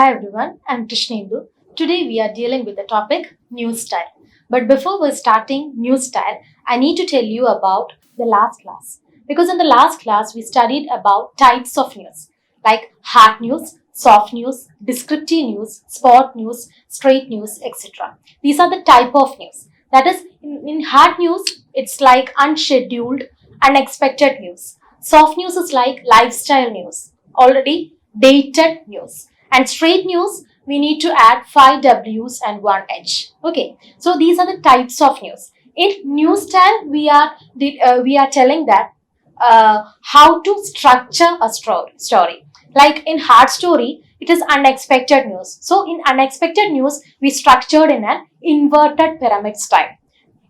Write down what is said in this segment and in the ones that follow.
Hi everyone, I'm Krishnendu. Today we are dealing with the topic news style. But before we're starting news style, I need to tell you about the last class. Because in the last class we studied about types of news like hard news, soft news, descriptive news, sport news, straight news, etc. These are the type of news. That is, in hard news, it's like unscheduled, unexpected news. Soft news is like lifestyle news, already dated news. And straight news, we need to add 5 W's and 1 H. Okay, so these are the types of news. In news style, we are telling that how to structure a story. Like in hard story, it is unexpected news. So in unexpected news, we structured in an inverted pyramid style.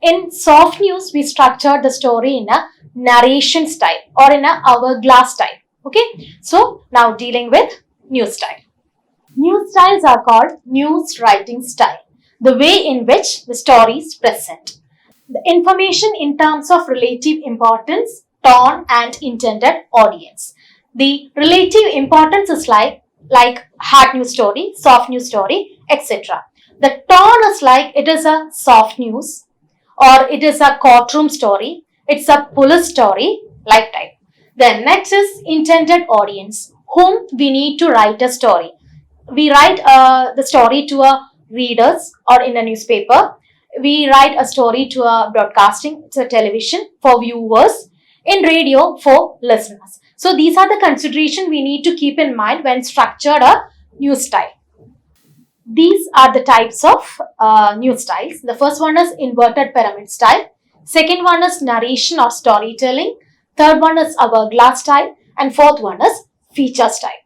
In soft news, we structured the story in a narration style or in a hourglass style. Okay, so now dealing with news style. News styles are called news writing style, the way in which the story is present. The information in terms of relative importance, tone, and intended audience. The relative importance is like hard news story, soft news story, etc. The tone is like it is a soft news or it is a courtroom story, it's a police story, like type. Then next is intended audience, whom we need to write a story. We write the story to a readers or in a newspaper. We write a story to a broadcasting, to a television for viewers, in radio for listeners. So these are the considerations we need to keep in mind when structured a news style. These are the types of news styles. The first one is inverted pyramid style. Second one is narration or storytelling. Third one is hourglass style. And fourth one is feature style.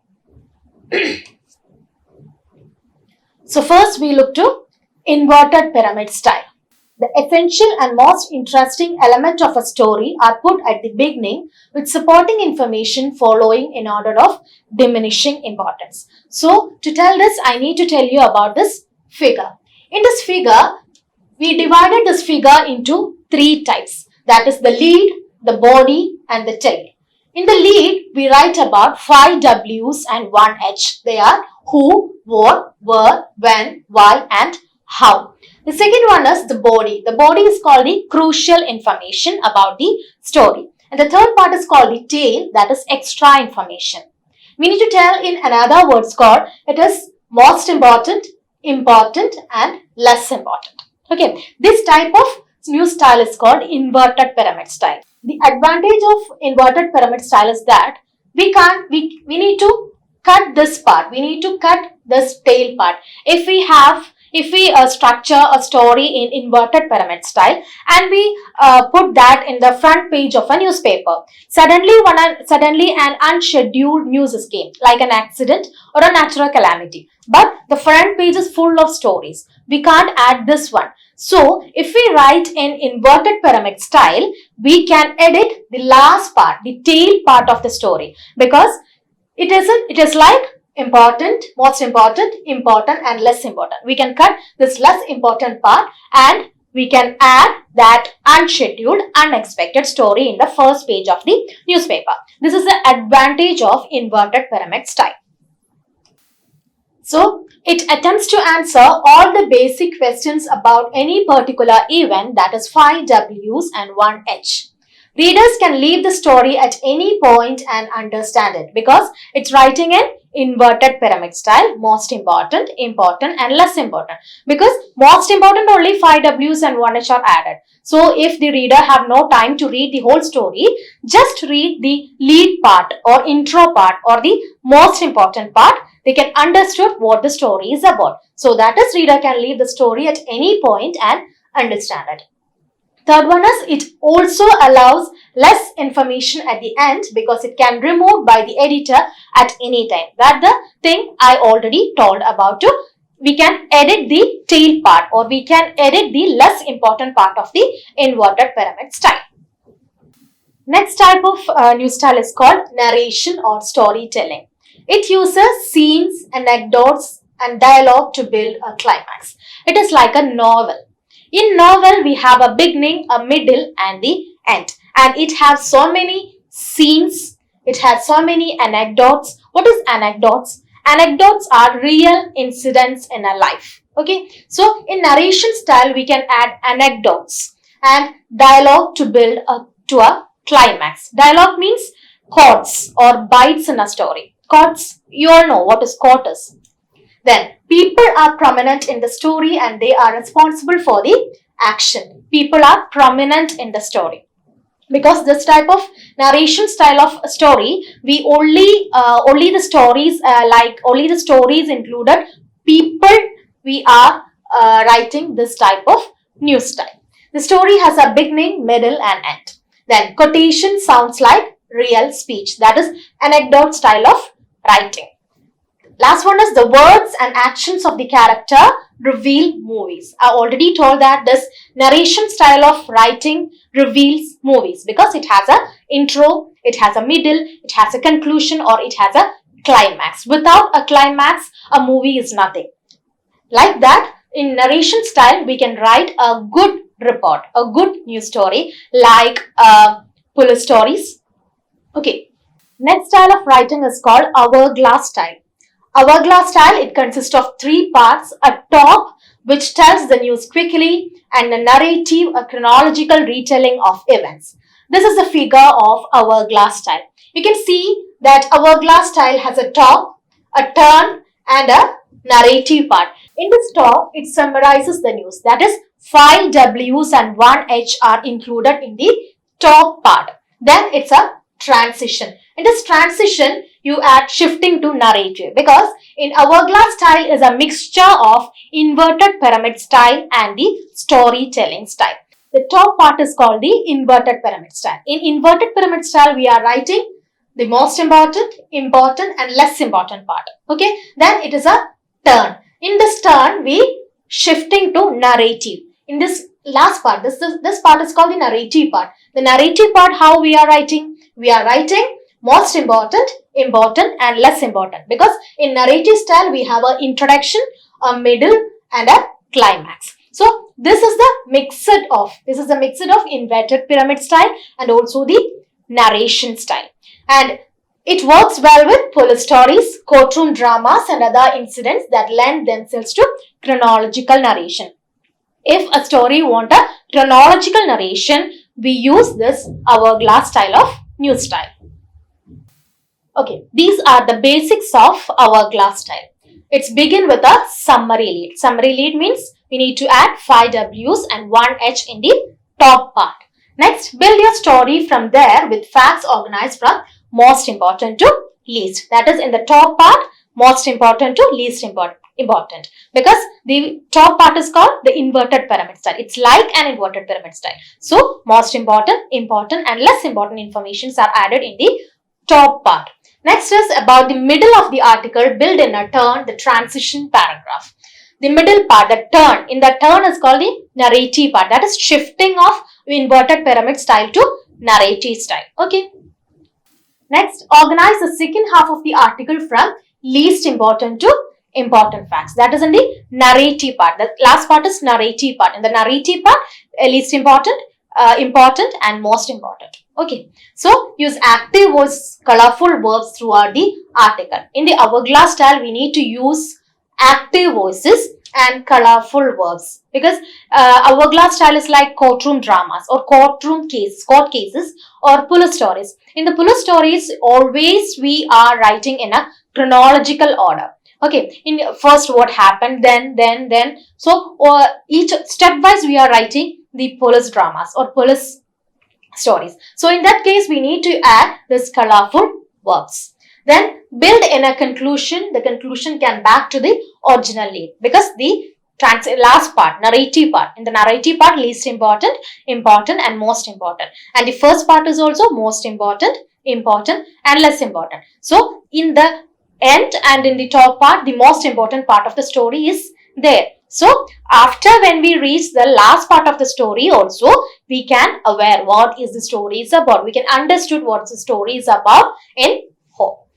So first we look to inverted pyramid style. The essential and most interesting element of a story are put at the beginning with supporting information following in order of diminishing importance. So to tell this, I need to tell you about this figure. In this figure, we divided this figure into 3 types. That is the lead, the body and the tail. In the lead, we write about 5 W's and 1 H. They are who, what, where, when, why and how. The second one is the body. The body is called the crucial information about the story. And the third part is called the tail, that is extra information. We need to tell in another words called it is most important, important and less important. Okay, this type of news style is called inverted pyramid style. The advantage of inverted pyramid style is that we need to cut this part. We need to cut this tail part. If we structure a story in inverted pyramid style and we put that in the front page of a newspaper, suddenly an unscheduled news came, like an accident or a natural calamity. But the front page is full of stories. We can't add this one. So if we write in inverted pyramid style, we can edit the last part, the tail part of the story, because it is like important, most important, important and less important. We can cut this less important part and we can add that unscheduled, unexpected story in the first page of the newspaper. This is the advantage of inverted pyramid style. So, it attempts to answer all the basic questions about any particular event, that is 5 W's and 1 H. Readers can leave the story at any point and understand it because it's writing in inverted pyramid style, most important, important and less important. Because most important only 5 W's and 1 H are added. So if the reader have no time to read the whole story, just read the lead part or intro part or the most important part. They can understand what the story is about. So that is, reader can leave the story at any point and understand it. Third one is it also allows less information at the end because it can be removed by the editor at any time. That's the thing I already told about too. We can edit the tail part or we can edit the less important part of the inverted pyramid style. Next type of news style is called narration or storytelling. It uses scenes, anecdotes and dialogue to build a climax. It is like a novel. In novel, we have a beginning, a middle and the end. And it has so many scenes. It has so many anecdotes. What is anecdotes? Anecdotes are real incidents in a life. Okay, so in narration style, we can add anecdotes and dialogue to build to a climax. Dialogue means chords or bites in a story. Chords, you all know what is chord is. Then, people are prominent in the story and they are responsible for the action. People are prominent in the story. Because this type of narration style of story, we only the stories included people, we are writing this type of new style. The story has a beginning, middle and end. Then quotation sounds like real speech. That is anecdote style of writing. Last one is the words and actions of the character reveal movies. I already told that this narration style of writing reveals movies because it has a intro, it has a middle, it has a conclusion or it has a climax. Without a climax, a movie is nothing. Like that, in narration style, we can write a good report, a good news story like police stories. Okay, next style of writing is called hourglass style. Hourglass style, it consists of three parts: a top, which tells the news quickly, and a narrative, a chronological retelling of events. This is the figure of hourglass style. You can see that hourglass style has a top, a turn, and a narrative part. In this top, it summarizes the news. That is, 5 W's and 1 H are included in the top part. Then it's a transition. In this transition, you add shifting to narrative because in hourglass style is a mixture of inverted pyramid style and the storytelling style. The top part is called the inverted pyramid style. In inverted pyramid style, we are writing the most important, important and less important part. Okay, then it is a turn. In this turn, we shifting to narrative. In this last part, this part is called the narrative part. The narrative part, how we are writing? We are writing most important, important and less important because in narrative style we have an introduction, a middle and a climax. So this is the mixed of inverted pyramid style and also the narration style, and it works well with police stories, courtroom dramas and other incidents that lend themselves to chronological narration. If a story wants a chronological narration, we use this hourglass style of news style. Okay, these are the basics of hourglass style. It's begin with a summary lead. Summary lead means we need to add 5 W's and 1 H in the top part. Next, build your story from there with facts organized from most important to least. That is in the top part, most important to least important. Because the top part is called the inverted pyramid style. It's like an inverted pyramid style. So, most important, important and less important informations are added in the top part. Next is about the middle of the article, build in a turn, the transition paragraph. The middle part, the turn, in the turn is called the narrative part. That is shifting of inverted pyramid style to narrative style. Okay. Next, organize the second half of the article from least important to important facts. That is in the narrative part. The last part is narrative part. In the narrative part, least important, important and most important. Okay, so use active voice, colorful verbs throughout the article. In the hourglass style, we need to use active voices and colorful verbs because hourglass style is like courtroom dramas or court cases or police stories. In the police stories, always we are writing in a chronological order. Okay, in first what happened, then. So each stepwise we are writing the police dramas or police stories. So in that case, we need to add this colorful verbs. Then build in a conclusion. The conclusion can back to the original lead because the last part, narrative part. In the narrative part, least important, important and most important. And the first part is also most important, important and less important. So in the end and in the top part, the most important part of the story is there. So after when we reach the last part of the story also, we can aware what is the story is about. We can understood what the story is about in whole.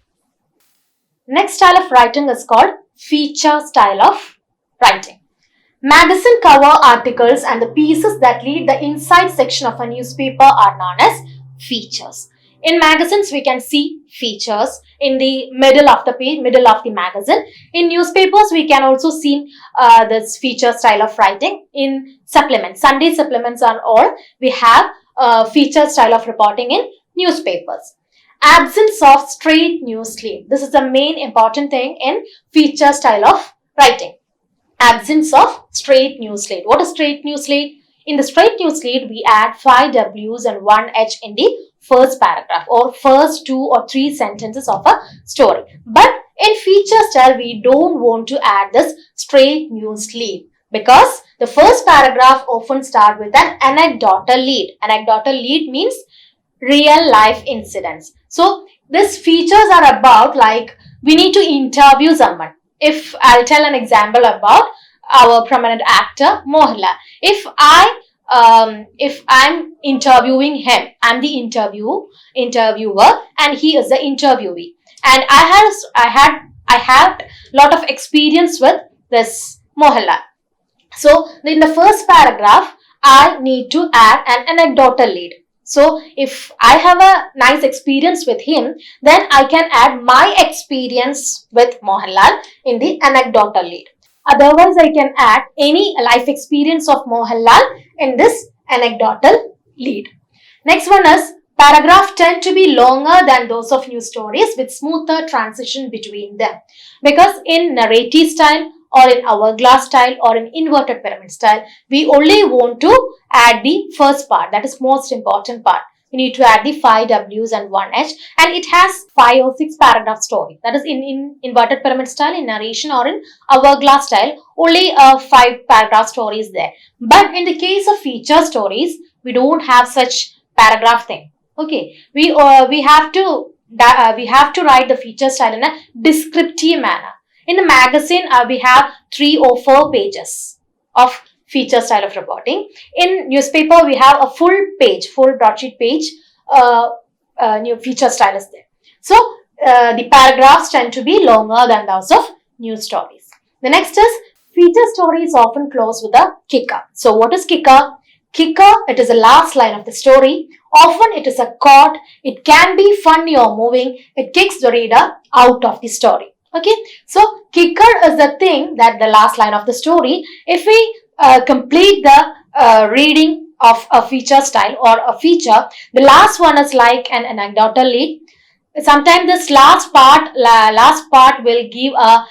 Next style of writing is called feature style of writing. Magazine cover articles and the pieces that lead the inside section of a newspaper are known as features. In magazines, we can see features in the middle of the page, middle of the magazine. In newspapers, we can also see this feature style of writing. In supplements, Sunday supplements and all, we have feature style of reporting in newspapers. Absence of straight news lead. This is the main important thing in feature style of writing. Absence of straight news lead. What is straight news lead? In the straight news lead, we add 5 W's and 1 H in the first paragraph or first 2 or 3 sentences of a story. But in feature style, we don't want to add this straight news lead because the first paragraph often start with an anecdotal lead. Anecdotal lead means real life incidents. So these features are about like we need to interview someone. If I'll tell an example about our prominent actor Mohanlal. If I'm interviewing him, I'm the interviewer and he is the interviewee. And I had lot of experience with this Mohanlal. So in the first paragraph, I need to add an anecdotal lead. So if I have a nice experience with him, then I can add my experience with Mohanlal in the anecdotal lead. Otherwise, I can add any life experience of Mohanlal in this anecdotal lead. Next one is paragraph tend to be longer than those of news stories with smoother transition between them. Because in narrative style or in hourglass style or in inverted pyramid style, we only want to add the first part, that is most important part. We need to add the 5 W's and 1 H, and it has 5 or 6 paragraph story. That is in inverted pyramid style, in narration or in hourglass style, only 5 paragraph story is there. But in the case of feature stories, we don't have such paragraph thing. Okay, we have to write the feature style in a descriptive manner. In the magazine, we have 3 or 4 pages of feature style of reporting. In newspaper, we have a full broadsheet page, new feature style is there. So, the paragraphs tend to be longer than those of news stories. The next is feature stories often close with a kicker. So, what is kicker? Kicker, it is the last line of the story. Often it is a chord. It can be funny or moving. It kicks the reader out of the story. Okay, so kicker is the thing that the last line of the story. If we complete the reading of a feature style or a feature, the last one is like an anecdotal lead. Sometimes this last part will give a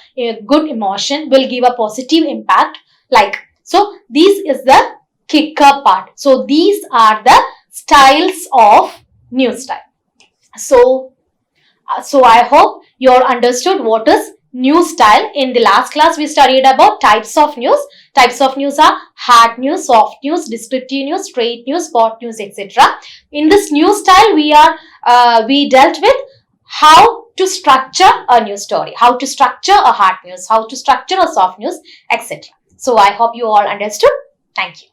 good emotion, will give a positive impact. Like so, this is the kicker part. So these are the styles of news style. So I hope you all understood what is news style. In the last class, we studied about types of news. Types of news are hard news, soft news, descriptive news, straight news, sport news, etc. In this news style, we dealt with how to structure a news story, how to structure a hard news, how to structure a soft news, etc. So I hope you all understood. Thank you.